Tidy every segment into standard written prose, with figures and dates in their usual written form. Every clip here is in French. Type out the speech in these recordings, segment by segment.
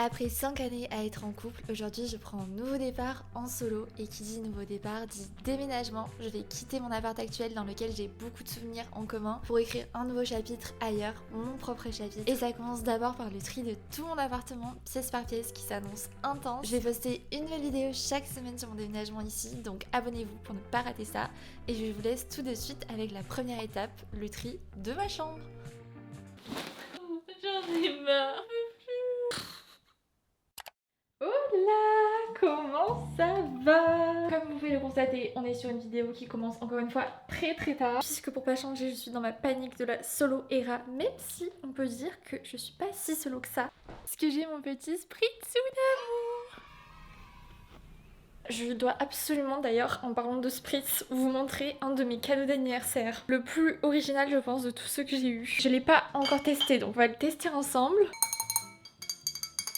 Après 5 années à être en couple, aujourd'hui je prends un nouveau départ en solo et qui dit nouveau départ dit déménagement. Je vais quitter mon appart actuel dans lequel j'ai beaucoup de souvenirs en commun pour écrire un nouveau chapitre ailleurs, mon propre chapitre. Et ça commence d'abord par le tri de tout mon appartement, pièce par pièce, qui s'annonce intense. Je vais poster une nouvelle vidéo chaque semaine sur mon déménagement ici, donc abonnez-vous pour ne pas rater ça. Et je vous laisse tout de suite avec la première étape, le tri de ma chambre. J'en ai marre. Hola, comment ça va? Comme vous pouvez le constater, on est sur une vidéo qui commence encore une fois très tard, puisque pour pas changer, je suis dans ma panique de la solo era, même si on peut dire que je suis pas si solo que ça, parce que j'ai mon petit spritz d'amour. Je dois absolument d'ailleurs, en parlant de spritz, vous montrer un de mes cadeaux d'anniversaire, le plus original je pense de tous ceux que j'ai eu. Je l'ai pas encore testé, donc on va le tester ensemble.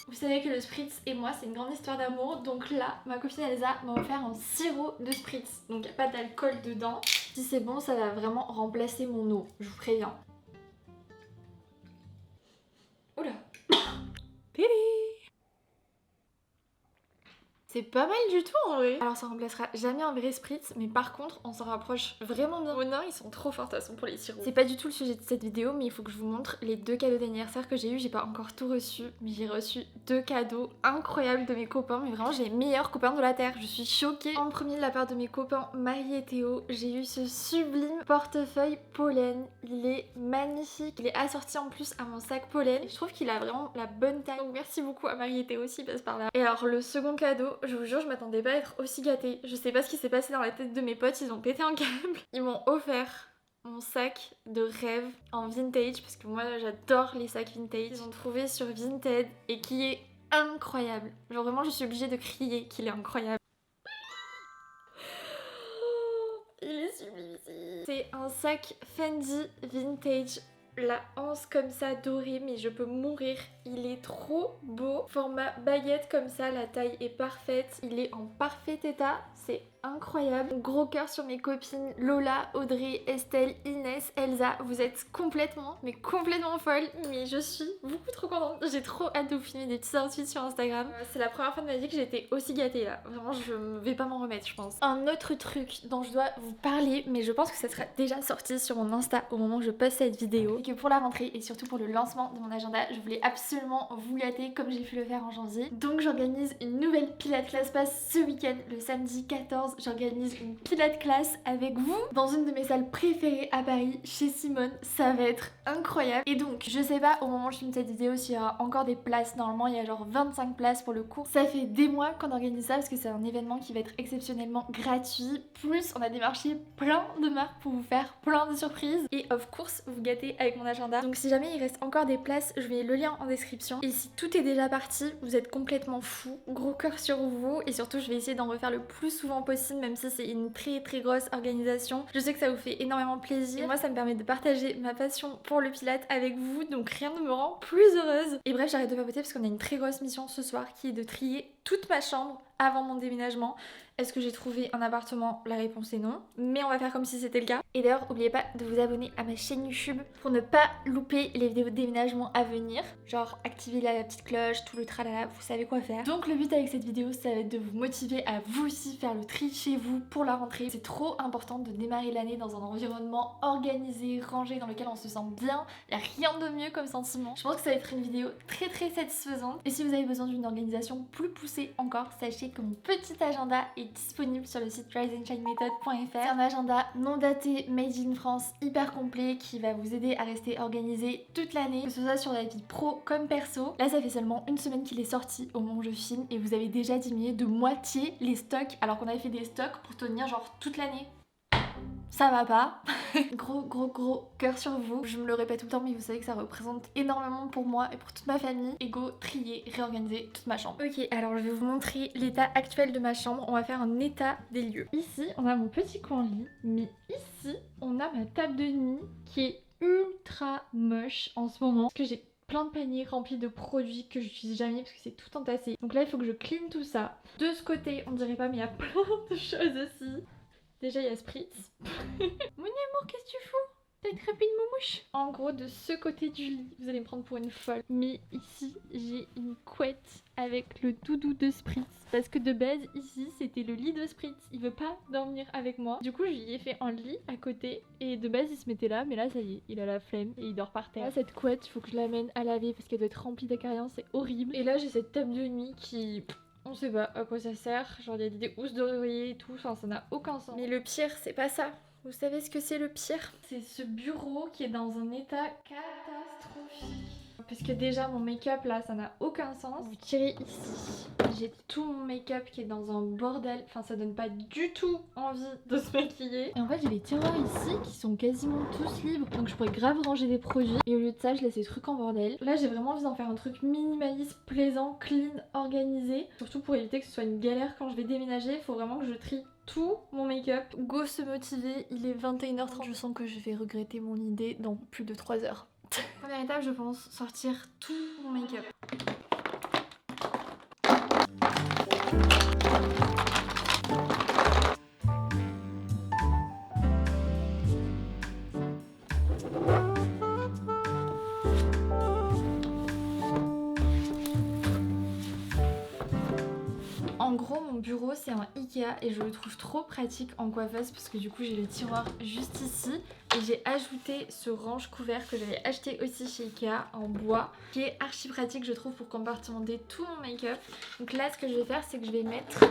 Vous savez que le spritz et moi c'est une grande histoire d'amour, donc là ma copine Elsa m'a offert un sirop de spritz, donc il n'y a pas d'alcool dedans. Si c'est bon, ça va vraiment remplacer mon eau, je vous préviens. Oula. Télé. C'est pas mal du tout en vrai. Alors ça remplacera jamais un vrai spritz, mais par contre on s'en rapproche vraiment bien. Vos nains ils sont trop forts de toute façon pour les sirops. C'est pas du tout le sujet de cette vidéo, mais il faut que je vous montre les deux cadeaux d'anniversaire que j'ai eu. J'ai pas encore tout reçu, mais j'ai reçu deux cadeaux incroyables de mes copains. Mais vraiment j'ai les meilleurs copains de la terre, je suis choquée. En premier de la part de mes copains Marie et Théo, j'ai eu ce sublime portefeuille pollen. Il est magnifique, il est assorti en plus à mon sac pollen. Et je trouve qu'il a vraiment la bonne taille. Donc merci beaucoup à Marie et Théo aussi, passe par là. Et alors le second cadeau, je vous jure, je m'attendais pas à être aussi gâtée. Je sais pas ce qui s'est passé dans la tête de mes potes, ils ont pété un câble. Ils m'ont offert mon sac de rêve en vintage, parce que moi j'adore les sacs vintage. Ils ont trouvé sur Vinted et qui est incroyable. Genre vraiment je suis obligée de crier qu'il est incroyable. Il est sublime ici. C'est un sac Fendi vintage. La anse comme ça dorée, mais je peux mourir. Il est trop beau. Format baguette comme ça, la taille est parfaite. Il est en parfait état, c'est incroyable. Gros cœur sur mes copines Lola, Audrey, Estelle, Inès, Elsa. Vous êtes complètement, mais complètement folles. Mais je suis beaucoup trop contente. J'ai trop hâte de vous filmer des petits outfits sur Instagram. C'est la première fois de ma vie que j'ai été aussi gâtée là. Vraiment, je vais pas m'en remettre, je pense. Un autre truc dont je dois vous parler, mais je pense que ça sera déjà sorti sur mon Insta au moment où je poste cette vidéo, et que pour la rentrée et surtout pour le lancement de mon agenda, je voulais absolument vous gâter comme j'ai pu le faire en janvier. Donc j'organise une nouvelle Pilates Class Pass ce week-end, le samedi 14. J'organise une Pilates Class avec vous dans une de mes salles préférées à Paris, chez Simone. Ça va être incroyable. Et donc, je sais pas au moment où je filme cette vidéo s'il y aura encore des places. Normalement, il y a genre 25 places pour le cours. Ça fait des mois qu'on organise ça parce que c'est un événement qui va être exceptionnellement gratuit. Plus, on a démarché plein de marques pour vous faire plein de surprises. Et of course, vous gâtez avec mon agenda. Donc si jamais il reste encore des places, je mets le lien en description. Et si tout est déjà parti, vous êtes complètement fou. Gros cœur sur vous. Et surtout, je vais essayer d'en refaire le plus souvent possible, même si c'est une très grosse organisation. Je sais que ça vous fait énormément plaisir. Et moi, ça me permet de partager ma passion pour le pilate avec vous. Donc rien ne me rend plus heureuse. Et bref, j'arrête de papoter parce qu'on a une très grosse mission ce soir qui est de trier toute ma chambre avant mon déménagement. Est-ce que j'ai trouvé un appartement? La réponse est non, mais on va faire comme si c'était le cas. Et d'ailleurs, n'oubliez pas de vous abonner à ma chaîne YouTube pour ne pas louper les vidéos de déménagement à venir. Genre activer la petite cloche, tout le tralala, vous savez quoi faire. Donc le but avec cette vidéo, ça va être de vous motiver à vous aussi faire le tri chez vous pour la rentrée. C'est trop important de démarrer l'année dans un environnement organisé, rangé, dans lequel on se sent bien. Il n'y a rien de mieux comme sentiment. Je pense que ça va être une vidéo très satisfaisante. Et si vous avez besoin d'une organisation plus poussée encore, sachez que mon petit agenda est disponible sur le site riseandshinemethod.fr. C'est un agenda non daté, made in France, hyper complet, qui va vous aider à rester organisé toute l'année, que ce soit sur la vie pro comme perso. Là, ça fait seulement une semaine qu'il est sorti au moment où je filme et vous avez déjà diminué de moitié les stocks, alors qu'on avait fait des stocks pour tenir genre toute l'année. Ça va pas. gros cœur sur vous. Je me le répète tout le temps, mais vous savez que ça représente énormément pour moi et pour toute ma famille. Et go, trier, réorganiser toute ma chambre. Ok, alors je vais vous montrer l'état actuel de ma chambre. On va faire un état des lieux. Ici, on a mon petit coin lit, mais ici, on a ma table de nuit qui est ultra moche en ce moment. Parce que j'ai plein de paniers remplis de produits que j'utilise jamais parce que c'est tout entassé. Donc là, il faut que je clean tout ça. De ce côté, on dirait pas, mais il y a plein de choses aussi. Déjà, il y a Spritz. Mon amour, qu'est-ce que tu fous? T'as attrapé une moumouche? En gros, de ce côté du lit, vous allez me prendre pour une folle. Mais ici, j'ai une couette avec le doudou de Spritz. Parce que de base, ici, c'était le lit de Spritz. Il veut pas dormir avec moi. Du coup, j'y ai fait un lit à côté. Et de base, il se mettait là. Mais là, ça y est, il a la flemme et il dort par terre. Là, cette couette, il faut que je l'amène à laver parce qu'elle doit être remplie d'acariens. C'est horrible. Et là, j'ai cette table de nuit qui... On sait pas à quoi ça sert. Genre, il y a des housses d'oreiller et tout. Enfin, ça n'a aucun sens. Mais le pire, c'est pas ça. Vous savez ce que c'est le pire? C'est ce bureau qui est dans un état catastrophique. Parce que déjà mon make-up là ça n'a aucun sens. Vous tirez ici, j'ai tout mon make-up qui est dans un bordel. Enfin ça donne pas du tout envie de se maquiller. Et en fait j'ai les tiroirs ici qui sont quasiment tous libres. Donc je pourrais grave ranger des produits. Et au lieu de ça je laisse les trucs en bordel. Là j'ai vraiment envie d'en faire un truc minimaliste, plaisant, clean, organisé. Surtout pour éviter que ce soit une galère quand je vais déménager. Il faut vraiment que je trie tout mon make-up. Go se motiver, il est 21h30. Je sens que je vais regretter mon idée dans plus de 3 heures. Première étape, je pense, sortir tout mon make-up. En gros, mon bureau c'est un Ikea et je le trouve trop pratique en coiffeuse parce que du coup j'ai le tiroir juste ici et j'ai ajouté ce range couvert que j'avais acheté aussi chez Ikea en bois qui est archi pratique je trouve pour compartimenter tout mon make-up. Donc là ce que je vais faire c'est que je vais mettre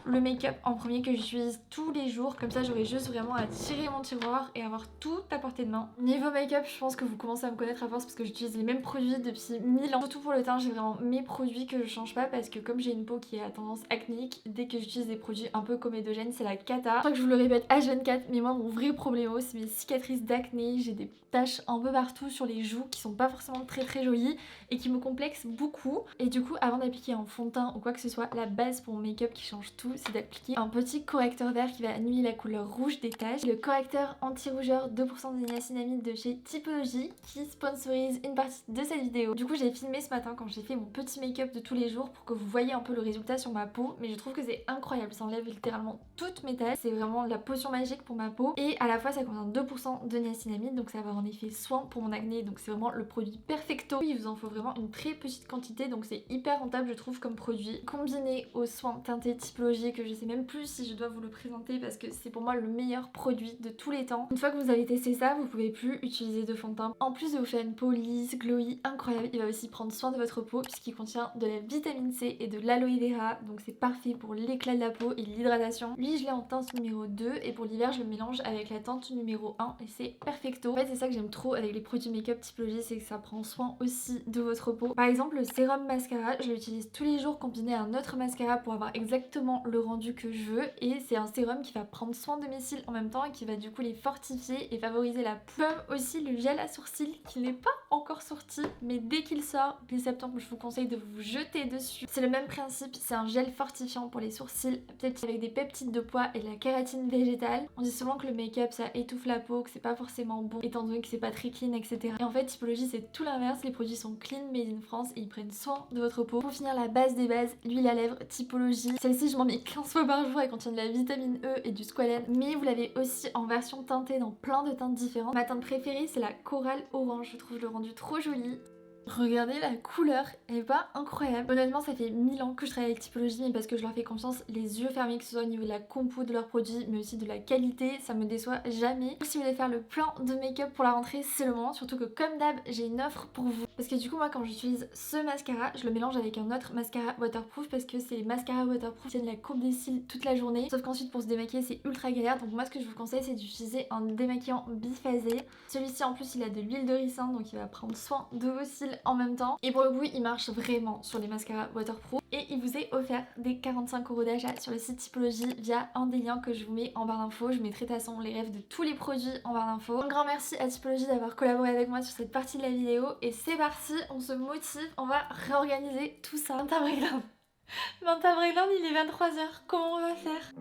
le make-up en premier que j'utilise tous les jours, comme ça j'aurai juste vraiment à tirer mon tiroir et avoir tout à portée de main. Niveau make-up je pense que vous commencez à me connaître à force parce que j'utilise les mêmes produits depuis 1000 ans. Surtout pour le teint j'ai vraiment mes produits que je change pas parce que comme j'ai une peau qui est à tendance acnéique, dès que j'utilise des produits un peu comédogènes c'est la cata. Je crois que je vous le répète H24 mais moi mon vrai problème c'est mes cicatrices d'acné, j'ai des taches un peu partout sur les joues qui sont pas forcément très jolies et qui me complexent beaucoup. Et du coup avant d'appliquer un fond de teint ou quoi que ce soit, la base pour mon make-up qui change tout c'est d'appliquer un petit correcteur vert qui va annuler la couleur rouge des taches. Le correcteur anti-rougeur 2% de niacinamide de chez Typologie qui sponsorise une partie de cette vidéo. Du coup j'ai filmé ce matin quand j'ai fait mon petit make-up de tous les jours pour que vous voyez un peu le résultat sur ma peau, mais je trouve que c'est incroyable, ça enlève littéralement toutes mes taches, c'est vraiment la potion magique pour ma peau et à la fois ça contient 2% de niacinamide donc ça va avoir en effet soin pour mon acné, donc c'est vraiment le produit perfecto. Il vous en faut vraiment une très petite quantité donc c'est hyper rentable je trouve comme produit. Combiné aux soins teintés Typologie que je sais même plus si je dois vous le présenter parce que c'est pour moi le meilleur produit de tous les temps. Une fois que vous avez testé ça, vous pouvez plus utiliser de fond de teint. En plus de vous faire une peau lisse, glowy, incroyable, il va aussi prendre soin de votre peau puisqu'il contient de la vitamine C et de l'aloe vera, donc c'est parfait pour l'éclat de la peau et l'hydratation. Lui je l'ai en teinte numéro 2 et pour l'hiver je le mélange avec la teinte numéro 1 et c'est perfecto. En fait c'est ça que j'aime trop avec les produits make-up Typologie, c'est que ça prend soin aussi de votre peau. Par exemple le sérum mascara, je l'utilise tous les jours combiné à un autre mascara pour avoir exactement le rendu que je veux et c'est un sérum qui va prendre soin de mes cils en même temps et qui va du coup les fortifier et favoriser la peau. Comme aussi le gel à sourcils qui n'est pas encore sorti mais dès qu'il sort dès septembre je vous conseille de vous jeter dessus. C'est le même principe, c'est un gel fortifiant pour les sourcils peut-être avec des peptides de pois et de la kératine végétale. On dit souvent que le make-up ça étouffe la peau, que c'est pas forcément bon étant donné que c'est pas très clean etc. Et en fait Typologie c'est tout l'inverse, les produits sont clean made in France et ils prennent soin de votre peau. Pour finir la base des bases, l'huile à lèvres Typologie. Celle-ci je m'en mets 15 fois par jour, elle contient de la vitamine E et du squalène mais vous l'avez aussi en version teintée dans plein de teintes différentes. Ma teinte préférée c'est la corail orange, je trouve le rendu trop joli. Regardez la couleur, elle est pas incroyable. Honnêtement ça fait 1000 ans que je travaille avec Typologie mais parce que je leur fais confiance les yeux fermés, que ce soit au niveau de la compo de leurs produits mais aussi de la qualité, ça me déçoit jamais. Si vous voulez faire le plein de make-up pour la rentrée c'est le moment, surtout que comme d'hab j'ai une offre pour vous. Parce que du coup moi quand j'utilise ce mascara je le mélange avec un autre mascara waterproof parce que c'est les mascaras waterproof qui tiennent la courbe des cils toute la journée. Sauf qu'ensuite pour se démaquiller c'est ultra galère, donc moi ce que je vous conseille c'est d'utiliser un démaquillant biphasé. Celui-ci en plus il a de l'huile de ricin donc il va prendre soin de vos cils en même temps et pour le coup il marche vraiment sur les mascaras waterproof et il vous est offert des 45 € d'achat sur le site Typologie via un des liens que je vous mets en barre d'infos. Je mettrai de toute façon les refs de tous les produits en barre d'infos. Un grand merci à Typologie d'avoir collaboré avec moi sur cette partie de la vidéo et c'est parti, on se motive, on va réorganiser tout ça. Manta Breakdown, il est 23h, comment on va faire?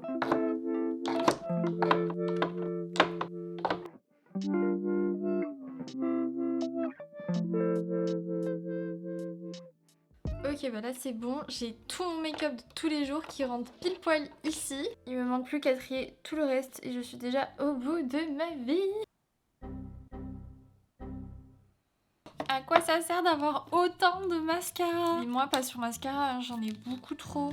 Ok bah là c'est bon, j'ai tout mon make-up de tous les jours qui rentre pile poil ici. Il me manque plus qu'à trier tout le reste et je suis déjà au bout de ma vie. quoi ça sert d'avoir autant de mascara? Et moi, pas sur mascara, hein, j'en ai beaucoup trop.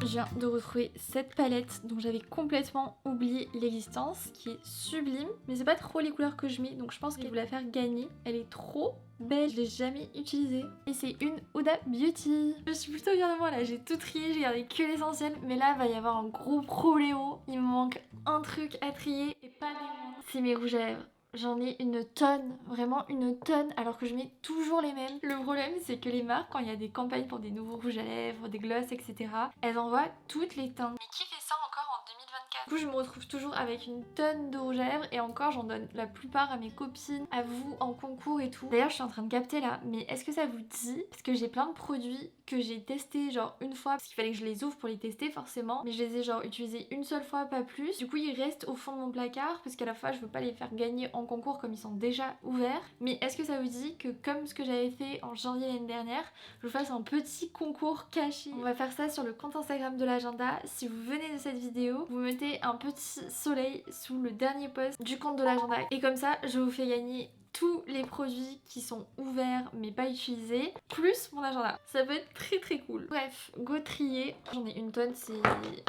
Je viens de retrouver cette palette dont j'avais complètement oublié l'existence, qui est sublime, mais c'est pas trop les couleurs que je mets, donc je pense que je vais la faire gagner. Elle est trop belle, je l'ai jamais utilisée, et c'est une Huda Beauty. Je suis plutôt fière de moi là, j'ai tout trié, j'ai gardé que l'essentiel, mais là va y avoir un gros problémo, il me manque un truc à trier et pas des moindres. C'est mes rouges à lèvres. J'en ai une tonne, vraiment une tonne, alors que je mets toujours les mêmes. Le problème, c'est que les marques, quand il y a des campagnes pour des nouveaux rouges à lèvres, des gloss, etc., elles envoient toutes les teintes. Mais qui fait ça encore en 2024? Du coup, je me retrouve toujours avec une tonne de rouges à lèvres, et encore, j'en donne la plupart à mes copines, à vous, en concours et tout. D'ailleurs, je suis en train de capter là, mais est-ce que ça vous dit? Parce que j'ai plein de produits que j'ai testés genre une fois, parce qu'il fallait que je les ouvre pour les tester forcément, mais je les ai genre utilisés une seule fois, pas plus. Du coup, ils restent au fond de mon placard, parce qu'à la fois, je veux pas les faire gagner en concours comme ils sont déjà ouverts. Mais est-ce que ça vous dit que comme ce que j'avais fait en janvier l'année dernière, je vous fasse un petit concours caché? On va faire ça sur le compte Instagram de l'agenda. Si vous venez de cette vidéo, vous mettez un petit soleil sous le dernier post du compte de l'agenda, et comme ça je vous fais gagner tous les produits qui sont ouverts mais pas utilisés, plus mon agenda. Ça peut être très très cool. Bref, go trier. J'en ai une tonne, c'est...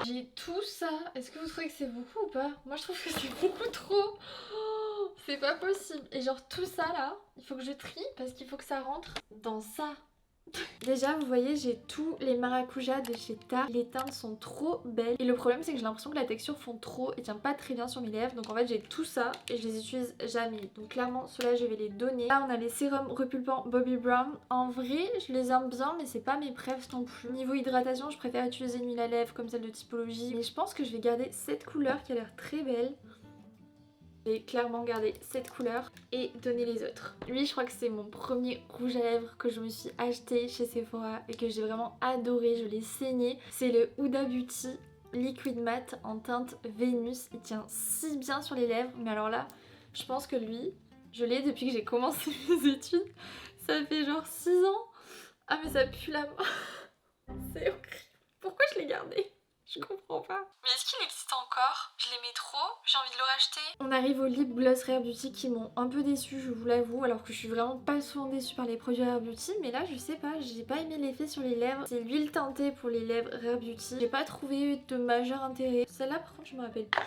J'ai tout ça. Est-ce que vous trouvez que c'est beaucoup ou pas? Moi je trouve que c'est beaucoup trop. Oh, c'est pas possible. Et genre tout ça là, il faut que je trie parce qu'il faut que ça rentre dans ça. Déjà vous voyez, j'ai tous les maracujas de chez Tarte. Les teintes sont trop belles, et le problème c'est que j'ai l'impression que la texture fond trop et tient pas très bien sur mes lèvres. Donc en fait j'ai tout ça et je les utilise jamais, donc clairement ceux-là je vais les donner. Là on a les sérums repulpants Bobbi Brown. En vrai je les aime bien, mais c'est pas mes préfs non plus. Niveau hydratation, je préfère utiliser une huile à lèvres comme celle de Typologie, mais je pense que je vais garder cette couleur qui a l'air très belle. Je vais clairement garder cette couleur et donner les autres. Lui, je crois que c'est mon premier rouge à lèvres que je me suis acheté chez Sephora et que j'ai vraiment adoré, je l'ai saigné. C'est le Huda Beauty Liquid Matte en teinte Vénus. Il tient si bien sur les lèvres, mais alors là, je pense que lui, je l'ai depuis que j'ai commencé mes études. Ça fait genre 6 ans. Ah mais ça pue la main. C'est horrible. Pourquoi je l'ai gardé? Je comprends pas. Mais est-ce qu'il existe encore? Je l'aimais trop, j'ai envie de le racheter. On arrive aux lip gloss Rare Beauty qui m'ont un peu déçue, je vous l'avoue, alors que je suis vraiment pas souvent déçue par les produits Rare Beauty, mais là je sais pas, j'ai pas aimé l'effet sur les lèvres. C'est l'huile teintée pour les lèvres Rare Beauty. J'ai pas trouvé de majeur intérêt. Celle-là par contre je me rappelle plus.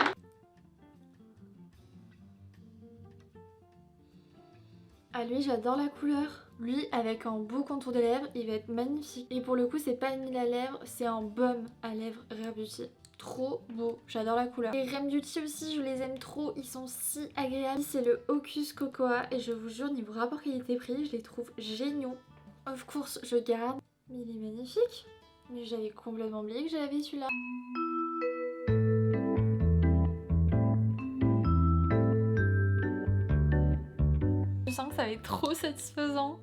Ah lui j'adore la couleur. Lui avec un beau contour des lèvres, il va être magnifique. Et pour le coup c'est pas une huile à lèvres, c'est un baume à lèvres Rare Beauty. Trop beau, j'adore la couleur. Les Rem Beauty aussi, je les aime trop, ils sont si agréables. C'est le Hocus Cocoa et je vous jure, niveau rapport qualité-prix, je les trouve géniaux. Of course, je garde. Mais il est magnifique. Mais j'avais complètement oublié que j'avais celui-là. Je sens que ça va être trop satisfaisant.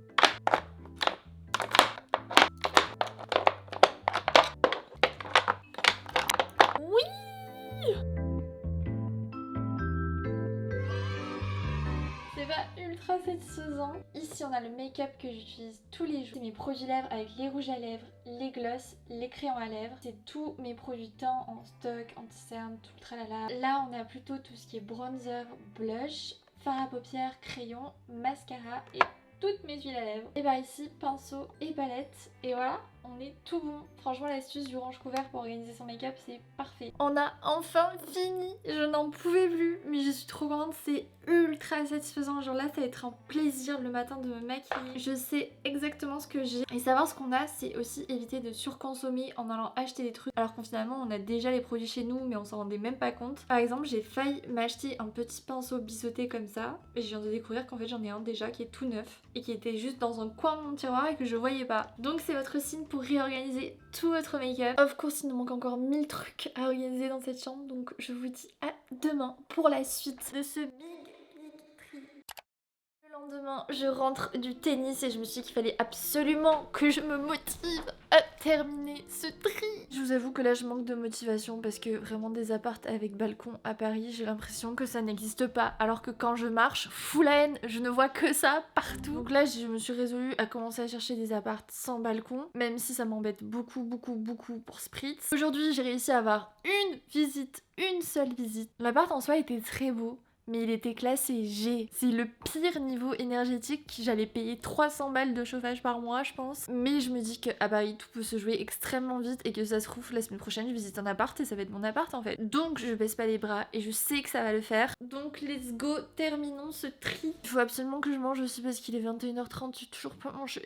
C'est pas ultra satisfaisant. Ici on a le make-up que j'utilise tous les jours. C'est mes produits lèvres avec les rouges à lèvres, les gloss, les crayons à lèvres. C'est tous mes produits teint en stock, anti-cerne, tout le tralala. Là on a plutôt tout ce qui est bronzer, blush, fard à paupières, crayon, mascara et toutes mes huiles à lèvres. Et bah ici pinceau et palette. Et voilà, on est tout bon. Franchement l'astuce du range couvert pour organiser son make-up c'est parfait. On a enfin fini. Je n'en pouvais plus, mais je suis trop contente. C'est ultra satisfaisant. Genre là ça va être un plaisir le matin de me maquiller. Je sais exactement ce que j'ai. Et savoir ce qu'on a, c'est aussi éviter de surconsommer en allant acheter des trucs alors qu'on finalement on a déjà les produits chez nous mais on s'en rendait même pas compte. Par exemple j'ai failli m'acheter un petit pinceau biseauté comme ça et je viens de découvrir qu'en fait j'en ai un déjà qui est tout neuf et qui était juste dans un coin de mon tiroir et que je voyais pas. Donc c'est votre signe pour réorganiser tout votre make-up. Of course il nous manque encore 1000 trucs à organiser dans cette chambre, donc je vous dis à demain pour la suite de ce big tri. Le lendemain, je rentre du tennis et je me suis dit qu'il fallait absolument que je me motive à terminer ce tri. Je vous avoue que là je manque de motivation parce que vraiment des apparts avec balcon à Paris, j'ai l'impression que ça n'existe pas. Alors que quand je marche, fou la haine, je ne vois que ça partout. Donc là je me suis résolue à commencer à chercher des apparts sans balcon, même si ça m'embête beaucoup pour Spritz. Aujourd'hui j'ai réussi à avoir une visite, une seule visite. L'appart en soi était très beau. Mais il était classé G. C'est le pire niveau énergétique. J'allais payer 300 balles de chauffage par mois, je pense. Mais je me dis qu'à Paris, tout peut se jouer extrêmement vite et que ça se trouve, la semaine prochaine, je visite un appart et ça va être mon appart en fait. Donc, je baisse pas les bras et je sais que ça va le faire. Donc, let's go, terminons ce tri. Il faut absolument que je mange aussi parce qu'il est 21h30, j'ai toujours pas mangé.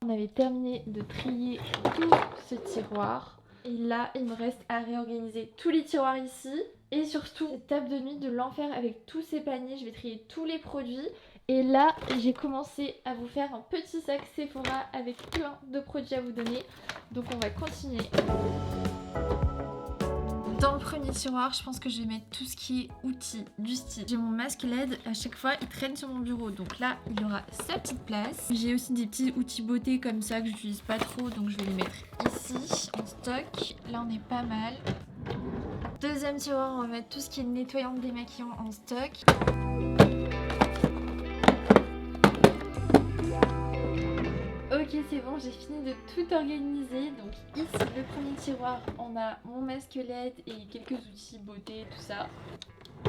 On avait terminé de trier tout ce tiroir. Et là, il me reste à réorganiser tous les tiroirs ici. Et surtout, cette table de nuit de l'enfer avec tous ces paniers. Je vais trier tous les produits. Et là, j'ai commencé à vous faire un petit sac Sephora avec plein de produits à vous donner. Donc on va continuer. Dans le premier tiroir, je pense que je vais mettre tout ce qui est outils du style. J'ai mon masque LED, à chaque fois il traîne sur mon bureau, donc là il aura sa petite place. J'ai aussi des petits outils beauté comme ça que j'utilise pas trop, donc je vais les mettre ici en stock. Là on est pas mal. Deuxième tiroir, on va mettre tout ce qui est nettoyant démaquillant en stock. Ok, c'est bon, j'ai fini de tout organiser. Donc ici, le premier tiroir, on a mon masque LED et quelques outils beauté, tout ça.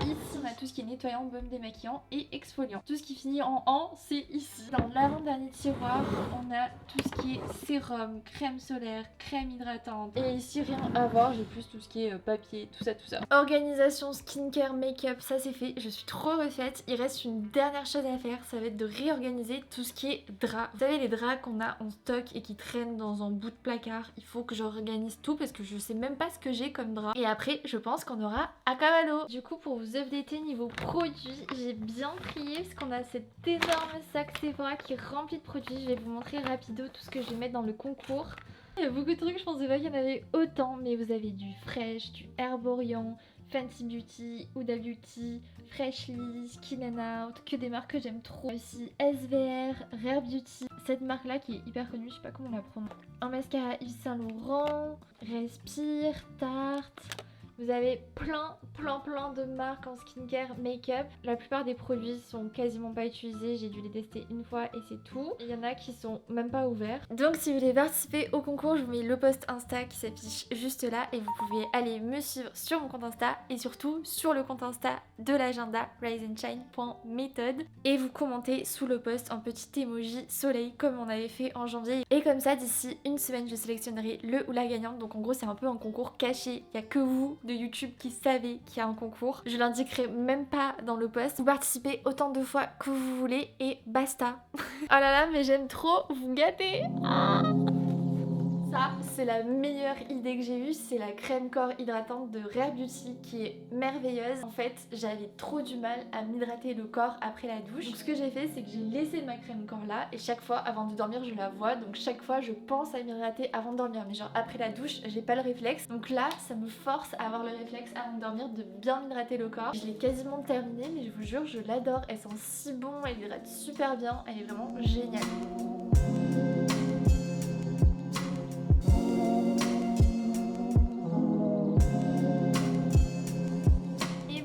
Ici, on a tout ce qui est nettoyant, baume démaquillant et exfoliant. Tout ce qui finit en c'est ici. Dans l'avant-dernier tiroir, on a tout ce qui est sérum, crème solaire, crème hydratante. Et ici, rien à voir, j'ai plus tout ce qui est papier, tout ça. Organisation, skincare, make-up, ça c'est fait. Je suis trop refaite. Il reste une dernière chose à faire, ça va être de réorganiser tout ce qui est drap. Vous savez, les draps qu'on a en stock et qui traînent dans un bout de placard. Il faut que j'organise tout parce que je sais même pas ce que j'ai comme drap. Et après, je pense qu'on aura à cadeau. Du coup, pour vous updater niveau produits, j'ai bien trié parce qu'on a cet énorme sac Sephora qui est rempli de produits. Je vais vous montrer rapido tout ce que je vais mettre dans le concours. Il y a beaucoup de trucs, je pensais pas qu'il y en avait autant, mais vous avez du Fresh, du Herborian, Fenty Beauty, Huda Beauty, Freshly, Skin and Out, que des marques que j'aime trop. Aussi SVR, Rare Beauty, cette marque là qui est hyper connue, je sais pas comment on la prononce. Un mascara Yves Saint Laurent, Respire, Tarte. Vous avez plein de marques en skincare, make-up. La plupart des produits sont quasiment pas utilisés. J'ai dû les tester une fois et c'est tout. Il y en a qui sont même pas ouverts. Donc si vous voulez participer au concours, je vous mets le post Insta qui s'affiche juste là. Et vous pouvez aller me suivre sur mon compte Insta et surtout sur le compte Insta de l'agenda riseandshine.method. Et vous commentez sous le post un petit emoji soleil comme on avait fait en janvier. Et comme ça, d'ici une semaine, je sélectionnerai le ou la gagnante. Donc en gros, c'est un peu un concours caché. Il n'y a que vous de YouTube qui savez qu'il y a un concours. Je l'indiquerai même pas dans le post. Vous participez autant de fois que vous voulez et basta. Oh là là, mais j'aime trop vous gâter. Ça, c'est la meilleure idée que j'ai eue, c'est la crème corps hydratante de Rare Beauty qui est merveilleuse. En fait, j'avais trop du mal à m'hydrater le corps après la douche. Donc ce que j'ai fait, c'est que j'ai laissé ma crème corps là et chaque fois avant de dormir, je la vois. Donc chaque fois, je pense à m'hydrater avant de dormir. Mais genre après la douche, j'ai pas le réflexe. Donc là, ça me force à avoir le réflexe avant de dormir de bien m'hydrater le corps. Je l'ai quasiment terminée, mais je vous jure, je l'adore. Elle sent si bon, elle hydrate super bien, elle est vraiment géniale.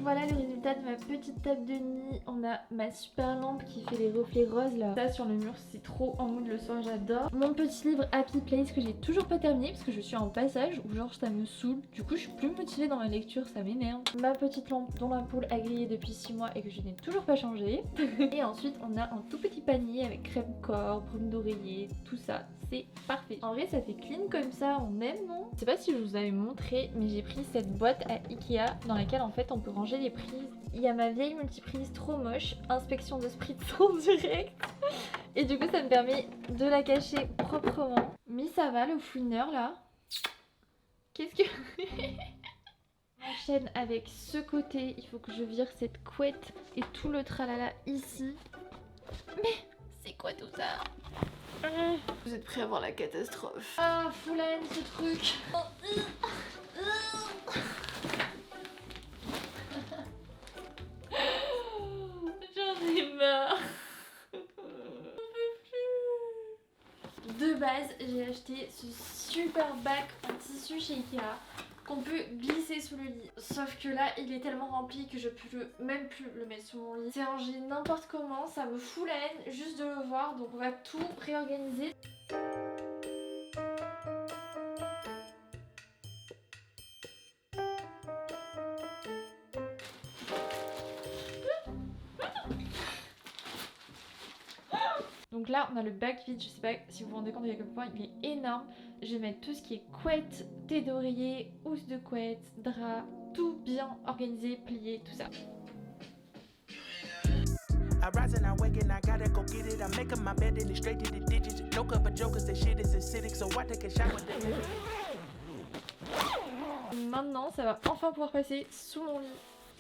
Voilà le résultat de ma petite table de nuit. On a ma super lampe qui fait les reflets roses là. Ça sur le mur, c'est trop en mood le soir, j'adore. Mon petit livre Happy Place que j'ai toujours pas terminé parce que je suis en passage où genre ça me saoule. Du coup je suis plus motivée dans ma lecture, ça m'énerve. Ma petite lampe dont l'ampoule a grillé depuis 6 mois et que je n'ai toujours pas changé. Et ensuite on a un tout petit panier avec crème corps, brume d'oreiller, tout ça. C'est parfait. En vrai ça fait clean comme ça, on aime non? Je sais pas si je vous avais montré mais j'ai pris cette boîte à Ikea dans laquelle en fait on peut ranger les prises. Il y a ma vieille multiprise trop moche, inspection de Spritz en direct. Et du coup ça me permet de la cacher proprement. Mais ça va le fouineur là. Qu'est-ce que... J'enchaîne avec ce côté, il faut que je vire cette couette et tout le tralala ici. Mais c'est quoi tout ça? Vous êtes prêts à voir la catastrophe? Ah, fou la haine ce truc. J'en ai marre. base, j'ai acheté ce super bac en tissu chez Ikea qu'on peut glisser sous le lit. Sauf que là, il est tellement rempli que je peux même plus le mettre sous mon lit. C'est rangé n'importe comment, ça me fout la haine juste de le voir. Donc on va tout réorganiser. Donc là on a le bac vide, je sais pas si vous vous rendez compte à quel point il est énorme. Je vais mettre tout ce qui est couette, thé d'oreiller, housse de couette, drap, tout bien organisé, plié, tout ça. I rise and I wake and I gotta go get it. I'm making my bed and it's straight to the digits. No cover jokers, that shit is acidic, so I take a shot with the... Maintenant, ça va enfin pouvoir passer sous mon lit.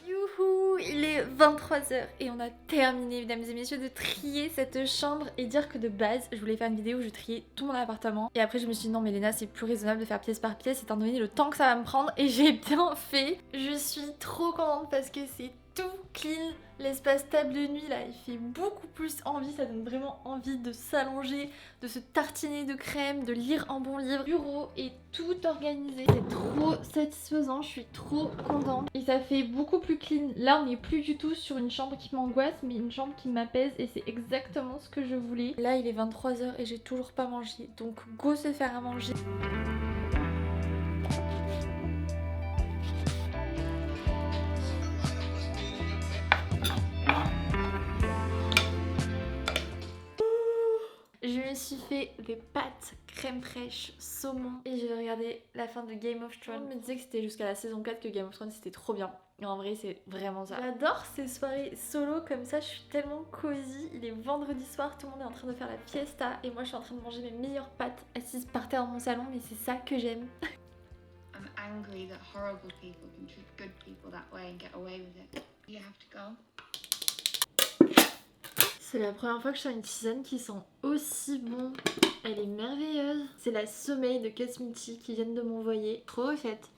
Youhou, il est 23h et on a terminé, mesdames et messieurs, de trier cette chambre. Et dire que de base, je voulais faire une vidéo où je triais tout mon appartement. Et après, je me suis dit non, mais Léna, c'est plus raisonnable de faire pièce par pièce étant donné le temps que ça va me prendre. Et j'ai bien fait. Je suis trop contente parce que c'est tout clean. L'espace table de nuit là, il fait beaucoup plus envie, ça donne vraiment envie de s'allonger, de se tartiner de crème, de lire un bon livre. Bureau est tout organisé, c'est trop satisfaisant, je suis trop contente. Et ça fait beaucoup plus clean. Là on n'est plus du tout sur une chambre qui m'angoisse, mais une chambre qui m'apaise et c'est exactement ce que je voulais. Là il est 23h et j'ai toujours pas mangé, donc go se faire à manger. Je me suis fait des pâtes crème fraîche, saumon et je vais regarder la fin de Game of Thrones. On me disait que c'était jusqu'à la saison 4 que Game of Thrones c'était trop bien. Et en vrai c'est vraiment ça. J'adore ces soirées solo comme ça, je suis tellement cosy. Il est vendredi soir, tout le monde est en train de faire la fiesta et moi je suis en train de manger mes meilleures pâtes assise par terre dans mon salon, mais c'est ça que j'aime. I'm angry that horrible people can treat good people that way and get away with it. You have to go. C'est la première fois que je sens une tisane qui sent aussi bon. Elle est merveilleuse. C'est la Sommeil de Cosmiti qui viennent de m'envoyer. Trop refaite.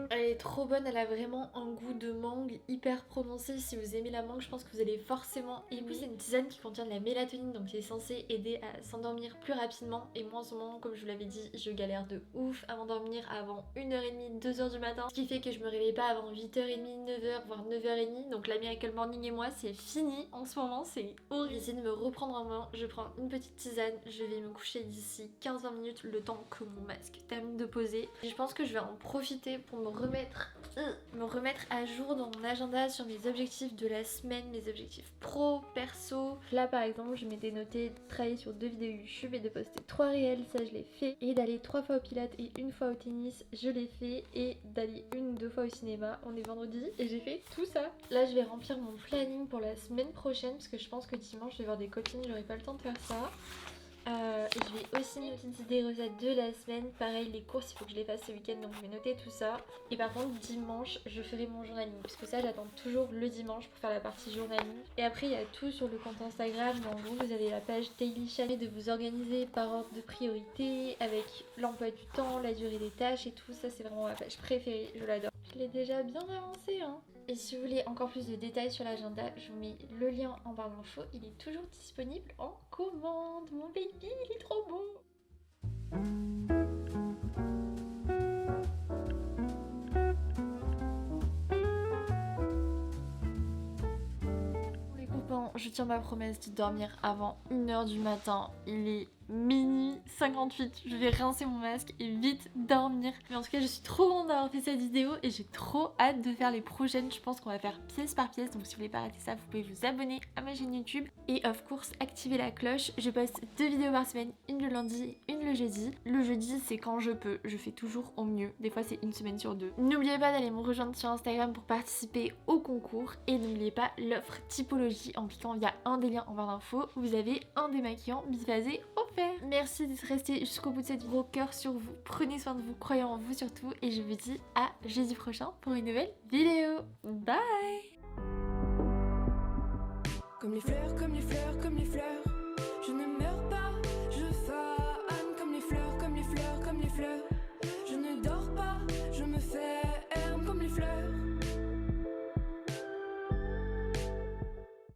Elle est trop bonne, elle a vraiment un goût de mangue hyper prononcé. Si vous aimez la mangue, je pense que vous allez forcément aimer. C'est une tisane qui contient de la mélatonine, donc qui est censée aider à s'endormir plus rapidement. Et moi en ce moment, comme je vous l'avais dit, je galère de ouf à m'endormir avant 1h30, 2h du matin. Ce qui fait que je me réveille pas avant 8h30, 9h, voire 9h30. Donc la Miracle Morning et moi, c'est fini en ce moment, c'est horrible. J'essaie de me reprendre en main, je prends une petite tisane, je vais me coucher d'ici 15-20 minutes, le temps que mon masque termine de poser. Et je pense que je vais en profiter pour me remettre à jour dans mon agenda sur mes objectifs de la semaine, mes objectifs pro, perso. Là par exemple, je m'étais noté de travailler sur 2 vidéos YouTube et de poster 3 réels, ça je l'ai fait. Et d'aller 3 fois au pilates et 1 fois au tennis, je l'ai fait. Et d'aller 1 ou 2 fois au cinéma, on est vendredi et j'ai fait tout ça. Là je vais remplir mon planning pour la semaine prochaine parce que je pense que dimanche je vais voir des copines, j'aurai pas le temps de faire ça. Et je vais aussi noter des idées recettes de la semaine. Pareil, les courses, il faut que je les fasse ce week-end, donc je vais noter tout ça. Et par contre, dimanche, je ferai mon journaling, puisque ça, j'attends toujours le dimanche pour faire la partie journaling. Et après, il y a tout sur le compte Instagram. En gros, vous avez la page Daily Challenge de vous organiser par ordre de priorité, avec l'emploi du temps, la durée des tâches et tout. Ça, c'est vraiment ma page préférée, je l'adore. Je l'ai déjà bien avancé, hein. Et si vous voulez encore plus de détails sur l'agenda, je vous mets le lien en barre d'infos. Il est toujours disponible en commande. Mon baby, il est trop beau. Les copains, je tiens ma promesse de dormir avant 1h du matin. Il est minuit 58, je vais rincer mon masque et vite dormir. Mais en tout cas je suis trop contente d'avoir fait cette vidéo et j'ai trop hâte de faire les prochaines. Je pense qu'on va faire pièce par pièce, donc si vous voulez pas rater ça, vous pouvez vous abonner à ma chaîne YouTube et of course activer la cloche. Je poste 2 vidéos par semaine, une le lundi, une le jeudi. Le jeudi c'est quand je peux, je fais toujours au mieux, des fois c'est une semaine sur 2. N'oubliez pas d'aller me rejoindre sur Instagram pour participer au concours et n'oubliez pas l'offre typologie en cliquant via un des liens en barre d'infos. Vous avez un démaquillant biphasé offert. Merci d'être resté jusqu'au bout de cette vidéo, cœur sur vous, prenez soin de vous, croyez en vous surtout et je vous dis à jeudi prochain pour une nouvelle vidéo. Bye. Comme les fleurs, comme les fleurs, comme les fleurs.